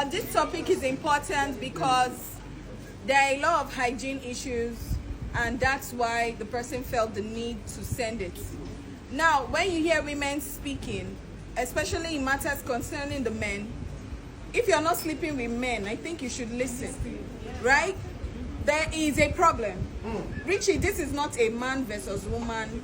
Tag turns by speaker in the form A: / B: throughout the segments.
A: This topic is important because there are a lot of hygiene issues, and that's why the person felt the need to send it. Now, when you hear women speaking, especially in matters concerning the men, if you're not sleeping with men, I think you should listen, right? There is a problem. Richie, this is not a man versus woman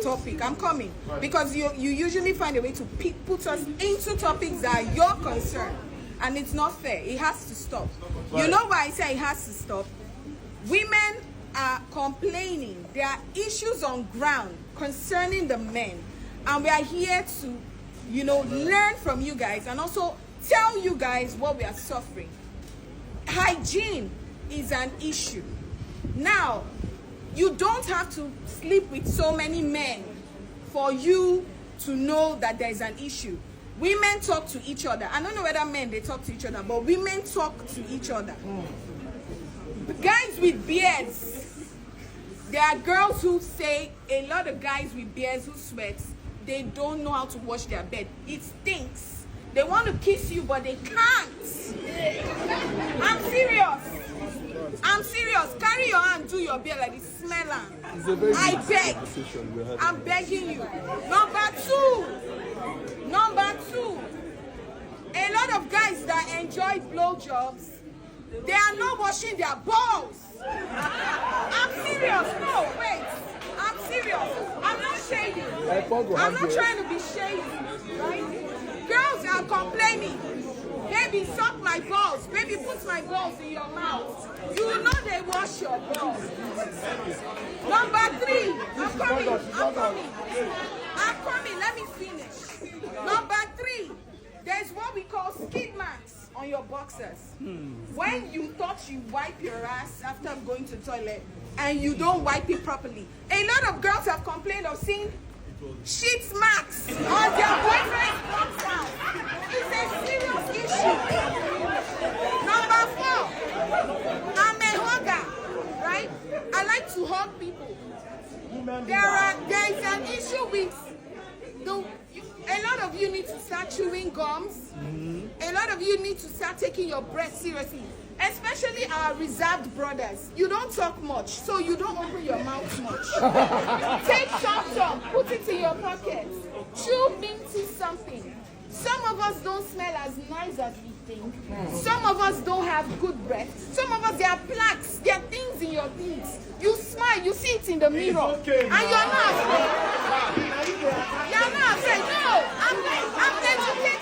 A: topic. I'm coming. Because you usually find a way to put us into topics that are your concern. And it's not fair. It has to stop. You know why I say it has to stop? Women are complaining. There are issues on ground concerning the men. And we are here to, learn from you guys and also tell you guys what we are suffering. Hygiene is an issue. Now, you don't have to sleep with so many men for you to know that there is an issue. Women talk to each other. I don't know whether men, they talk to each other, but women talk to each other. Guys with beards, there are girls who say, a lot of guys with beards who sweat, they don't know how to wash their bed. It stinks. They want to kiss you, but they can't. I'm serious. Carry your hand, do your beard like this. Smell am. I beg. I'm begging you. Number two. A lot of guys that enjoy blowjobs, they are not washing their balls. I'm serious. No, wait. I'm serious. I'm not shady. I'm not trying to be shady, right? Girls are complaining. Baby, suck my balls. Baby, put my balls in your mouth. You know they wash your balls. Number 3. I'm coming. Let me finish. Number 3. There's what we call skid marks on your boxers. When you thought you wipe your ass after going to the toilet and you don't wipe it properly. A lot of girls have complained of seeing sheet marks on their boyfriend's boxers. It's a serious issue. Number 4, I'm a hugger, right? I like to hug people. There is an issue with a lot of you need to start chewing gums. A lot of you need to start taking your breath seriously. Especially our reserved brothers. You don't talk much, so you don't open your mouth much. Take some, put it in your pocket. Chew minty something. Some of us don't smell as nice as we think. Some of us don't have good breath. Some of us, there are plaques, there are things in your teeth. You smile, you see it in the mirror, and you're not afraid. You're not afraid. No, I'm educating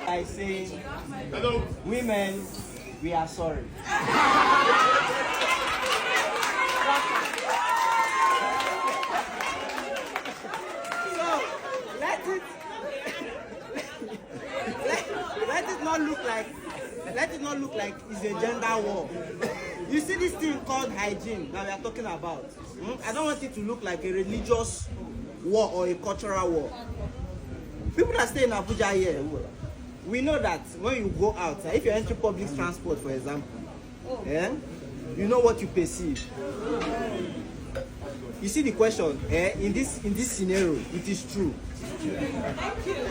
B: I say, hello, women, we are sorry. So let it not look like it's a gender war. You see this thing called hygiene that we are talking about. I don't want it to look like a religious war or a cultural war. People that stay in Abuja here, we know that when you go out, if you enter public transport, for example, you know what you perceive. You see the question, in this scenario, it is true.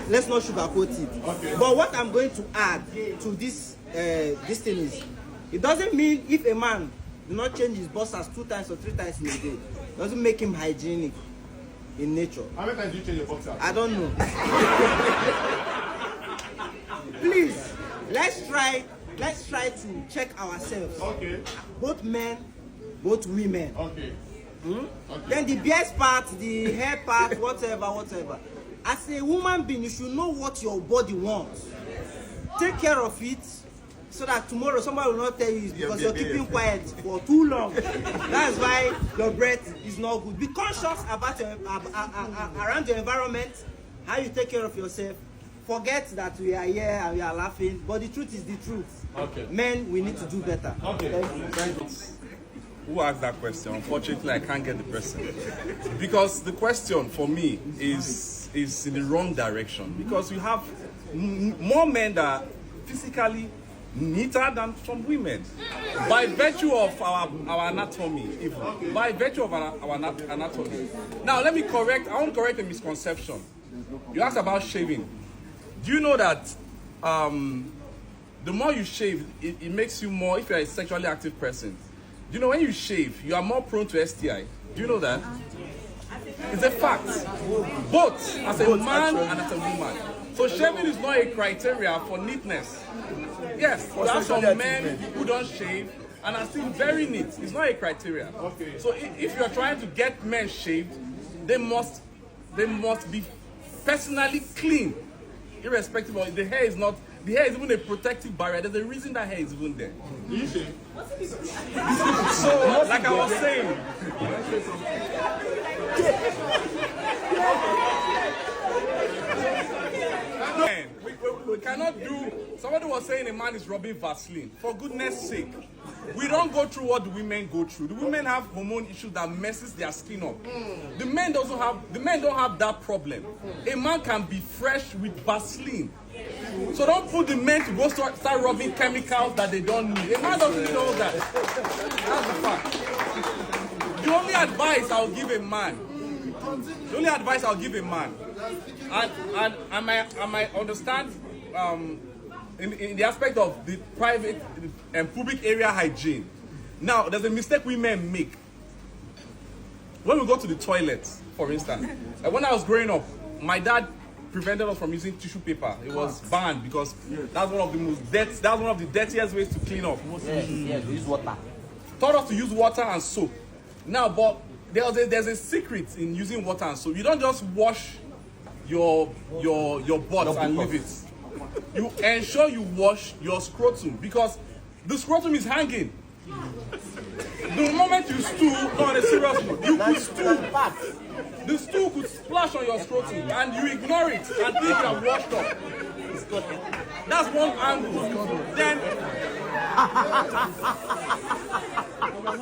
B: Let's not sugarcoat it. Okay. But what I'm going to add to this thing is, it doesn't mean if a man do not change his boxers 2 times or 3 times in a day, doesn't make him hygienic in nature.
C: How many times do you change your boxers?
B: I don't know. Please, let's try to check ourselves.
C: Okay.
B: Both men, both women.
C: Okay.
B: Okay. Then the beard part, the hair part, whatever. As a woman being, you should know what your body wants. Take care of it so that tomorrow somebody will not tell you it's because you're keeping quiet for too long. That's why your breath is not good. Be conscious about around your environment, how you take care of yourself. Forget that we are here and we are laughing, but the truth is the truth.
C: Okay.
B: Men, we need to do better.
C: Okay.
B: Thank you.
D: Who asked that question? Unfortunately, I can't get the person. Because the question for me is in the wrong direction. Because you have more men that physically neater than some women. By virtue of our anatomy, even. By virtue of our anatomy. Now, I want to correct a misconception. You asked about shaving. Do you know that the more you shave, it makes you more, if you're a sexually active person, do you know when you shave, you are more prone to STI? Do you know that? It's a fact. Both as a man and as a woman. So shaving is not a criteria for neatness. Yes, there are some men who don't shave and are still very neat. It's not a criteria. Okay. So if you're trying to get men shaved, they must be personally clean, irrespective of the hair is not. The hair is even a protective barrier. There's a reason that hair is even there. Do you shave? So, like I was saying. We cannot do. Somebody was saying a man is rubbing Vaseline. For goodness sake, we don't go through what the women go through. The women have hormone issues that messes their skin up. The men don't have that problem. A man can be fresh with Vaseline. So don't put the men to go start rubbing chemicals that they don't need. A man doesn't know that. That's the fact. The only advice I'll give a man. And I might understand in the aspect of the private and public area hygiene. Now, there's a mistake women make. When we go to the toilet, for instance, when I was growing up, my dad prevented us from using tissue paper. It was banned because that's one of the dirtiest ways to clean up.
B: Yes, use water.
D: Taught us to use water and soap. Now, but there's a secret in using water and soap. You don't just wash your butt and leave it. You ensure you wash your scrotum because the scrotum is hanging. The moment you stool, on a serious note, you could stool. The stool could splash on your scrotum and you ignore it and think you have washed up. That's one angle. Then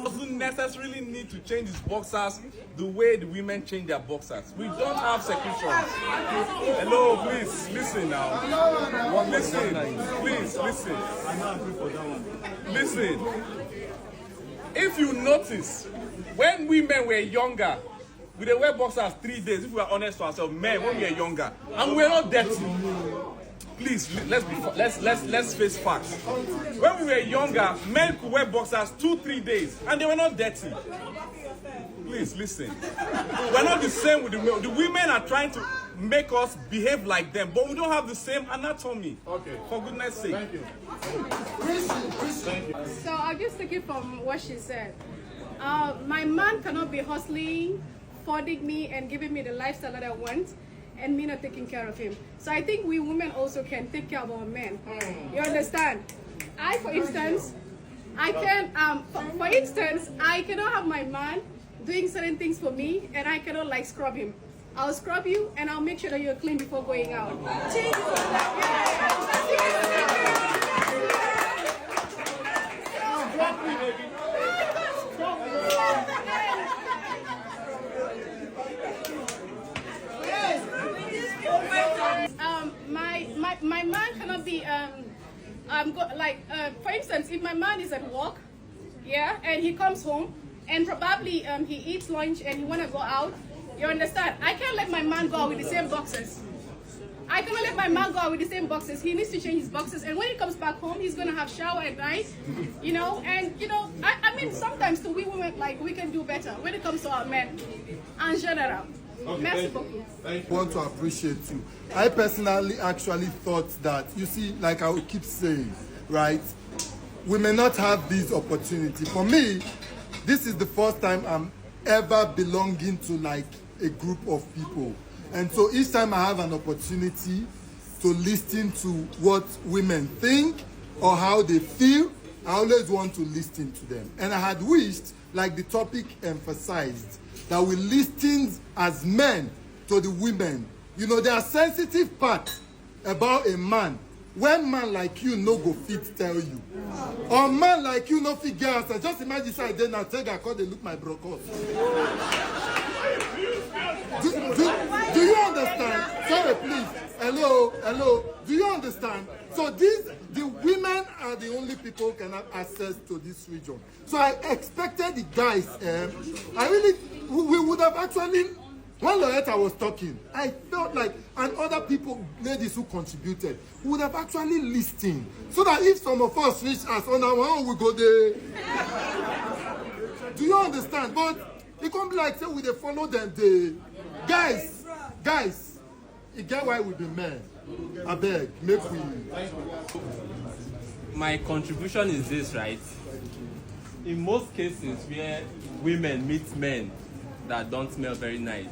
D: doesn't necessarily need to change his boxers the way the women change their boxers. We don't have secretions. Hello, please listen now. Listen, please listen. Listen. If you notice, when women were younger, we dey wear boxers 3 days. If we are honest to ourselves, men, when we were younger, and we were not dirty. Please, let's face facts. When we were younger, men could wear boxers 2-3 days, and they were not dirty. Please listen. We're not the same with the women. The women are trying to make us behave like them, but we don't have the same anatomy. Okay. For goodness sake. Thank you.
C: So I'll just take it from what she said. My man cannot be hustling, funding me, and giving me the lifestyle that I want, and me not taking care of him. So I think we women also can take care of our men. You understand? For instance, I cannot have my man doing certain things for me, and I cannot like scrub him. I'll scrub you, and I'll make sure that you're clean before going out. My man cannot be for instance, if my man is at work, and he comes home and probably he eats lunch and he wanna go out, you understand? I can't let my man go out with the same boxes. I cannot let my man go out with the same boxes. He needs to change his boxes, and when he comes back home, he's gonna have shower at night, I mean, sometimes we women, we can do better when it comes to our men en general.
E: Okay, I want to appreciate you. I personally actually thought that, you see, like I would keep saying, right, we may not have this opportunity. For me, this is the first time I'm ever belonging to a group of people. And so each time I have an opportunity to listen to what women think or how they feel, I always want to listen to them. And I had wished, like the topic emphasized, that we listen as men to the women. There are sensitive parts about a man. When man like you no go fit tell you. Or man like you no fit get answer. Just imagine say I did not take a call, they look my brocos. Do you understand? Sorry, please. Hello. Do you understand? So the women are are the only people who can have access to this region. So I expected the guys, we would have actually, when Loretta was talking, I felt like, and other people, ladies who contributed, would have actually listened. So that if some of us reach us on our own, we go there. Do you understand? But it can't be like, say, we they follow them, guys, you get why we be men. I beg, make we.
F: My contribution is this, right? In most cases where women meet men that don't smell very nice,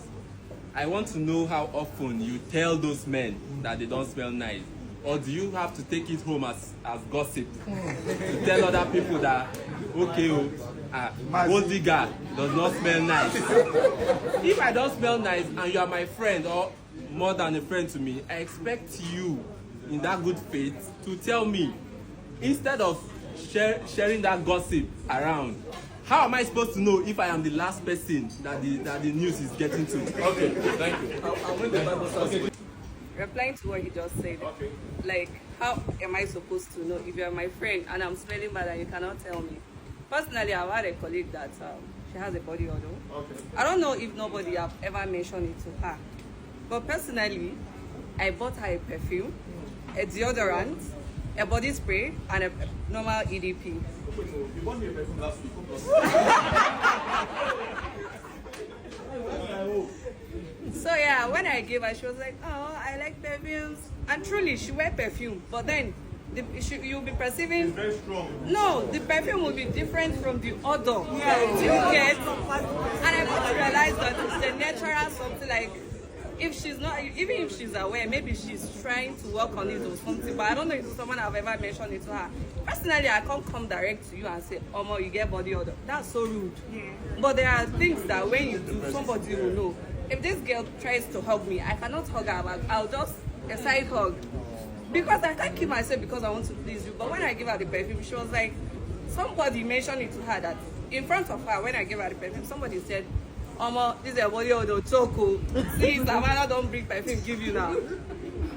F: I want to know how often you tell those men that they don't smell nice. Or do you have to take it home as gossip to tell other people that, okay, gold digger does not smell nice. If I don't smell nice and you are my friend or more than a friend to me, I expect you, in that good faith, to tell me, instead of sharing that gossip around. How am I supposed to know if I am the last person that the news is getting to?
D: Okay, thank you. I'll bring the Bible verse.
G: Replying to what he just said, like, how am I supposed to know if you're my friend and I'm smelling bad and you cannot tell me? Personally, I've had a colleague that she has a body odor. I don't know if nobody have ever mentioned it to her. But personally, I bought her a perfume, a deodorant, a body spray, and a normal EDP.
D: You bought me a perfume last week.
G: So yeah, when I gave her, she was like, oh, I like perfumes. And truly, she wear perfume. But then, you'll be perceiving...
D: It's very strong.
G: No, the perfume will be different from the odor. Yeah. Do you get? And I got to realize that it's the natural something like... If she's not, even if she's aware, maybe she's trying to work on it or something, but I don't know if someone have ever mentioned it to her. Personally, I can't come direct to you and say, Omo, you get body odor. That's so rude. Yeah. But there are things that when you do, somebody will know. If this girl tries to hug me, I cannot hug her back. I'll just a side hug. Because I can't keep myself because I want to please you. But when I give her the perfume, she was like, somebody mentioned it to her that in front of her, when I gave her the perfume, somebody said, Omo, this is a body odor, choco. See, Savannah don't bring perfume, give you now.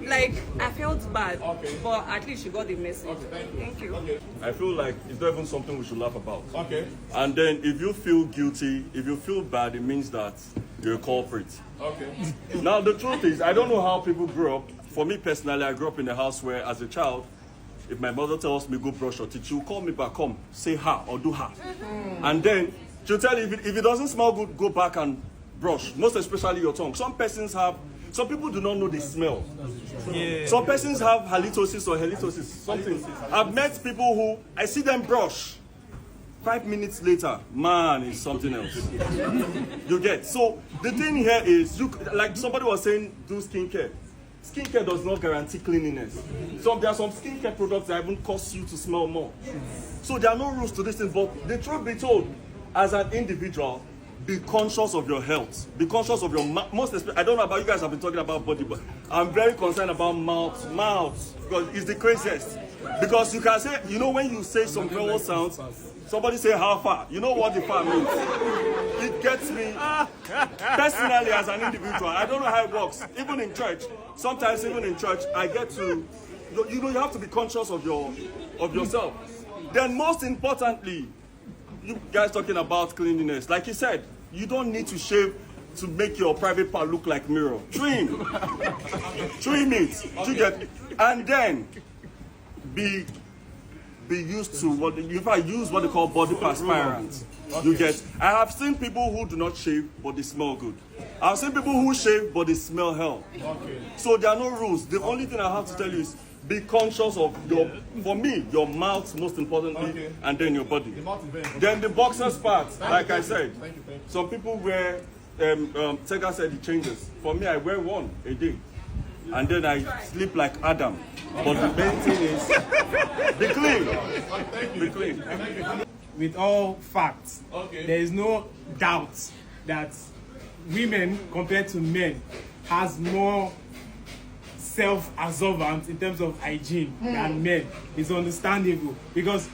G: Like, I felt bad, but at least she got the message. Thank you.
H: I feel like it's not even something we should laugh about.
D: Okay.
H: And then if you feel guilty, if you feel bad, it means that you're a culprit.
D: Okay.
H: Now, the truth is, I don't know how people grew up. For me personally, I grew up in a house where, as a child, if my mother tells me go brush your teeth, she'll call me back, come, say ha or do ha. And then she'll tell you, if it doesn't smell good, go back and brush, most especially your tongue. Some people do not know the smell. Yeah. Some persons have halitosis or halitosis, something. I've met people who, I see them brush. 5 minutes later, man, it's something else. You get? So the thing here is, like somebody was saying, do skincare. Skincare does not guarantee cleanliness. There are some skincare products that even cause you to smell more. So there are no rules to this thing, but the truth be told, as an individual, be conscious of your health. Be conscious of your most especially, I don't know about you guys have been talking about body, but I'm very concerned about mouth. Because it's the craziest. Because you can say, you know, when you say some vowel sounds, somebody say how far. You know what the far means. It gets me personally as an individual. I don't know how it works. Even in church, sometimes even in church, I get to, you know, you have to be conscious of yourself. Then most importantly, you guys talking about cleanliness, like he said, you don't need to shave to make your private part look like mirror. Trim it, you get, and then be used to use what they call body perspirant. You get. I have seen people who do not shave but they smell good. I've seen people who shave but they smell hell. So there are no rules. The only thing I have to tell you is be conscious of for me, your mouth most importantly, and then your body. Then the boxers part, like I said, some people wear, Tega said it changes. For me, I wear one a day. And then I sleep like Adam. But the main thing is, be clean. Be clean.
I: With all facts, there is no doubt that women compared to men has more self-absorbance in terms of hygiene than men. It's understandable because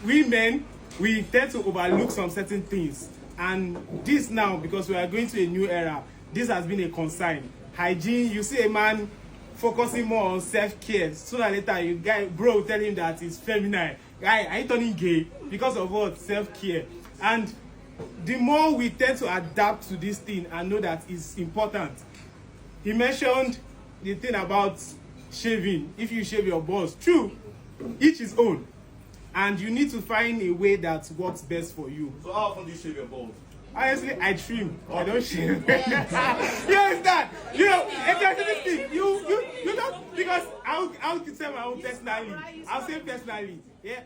I: we men, we tend to overlook some certain things, and this now, because we are going to a new era, this has been a concern. Hygiene, you see a man focusing more on self-care. Sooner or later, you guy, bro, tell him that he's feminine. Guy, are you turning gay? Because of what? Self-care. And the more we tend to adapt to this thing and know that it's important. He mentioned the thing about shaving. If you shave your balls, true, each his own. And you need to find a way that works best for you.
H: So how often do you shave your balls?
I: Honestly, I trim. Okay. I don't shave. You understand? You know, if there's anything, you don't, because I'll tell my own personally. I'll say personally, yeah.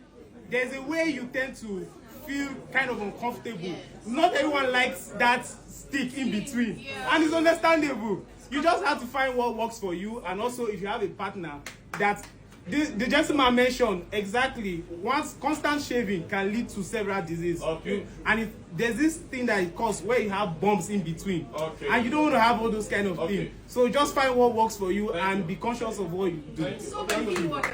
I: There's a way you tend to feel kind of uncomfortable. Not everyone likes that stick in between. And it's understandable. You just have to find what works for you, and also if you have a partner that the gentleman mentioned exactly, once constant shaving can lead to several diseases.
H: Okay.
I: And if there's this thing that it causes where you have bumps in between.
H: Okay.
I: And you don't want to have all those kind of things. So just find what works for you and be conscious of what you do.
C: So basically what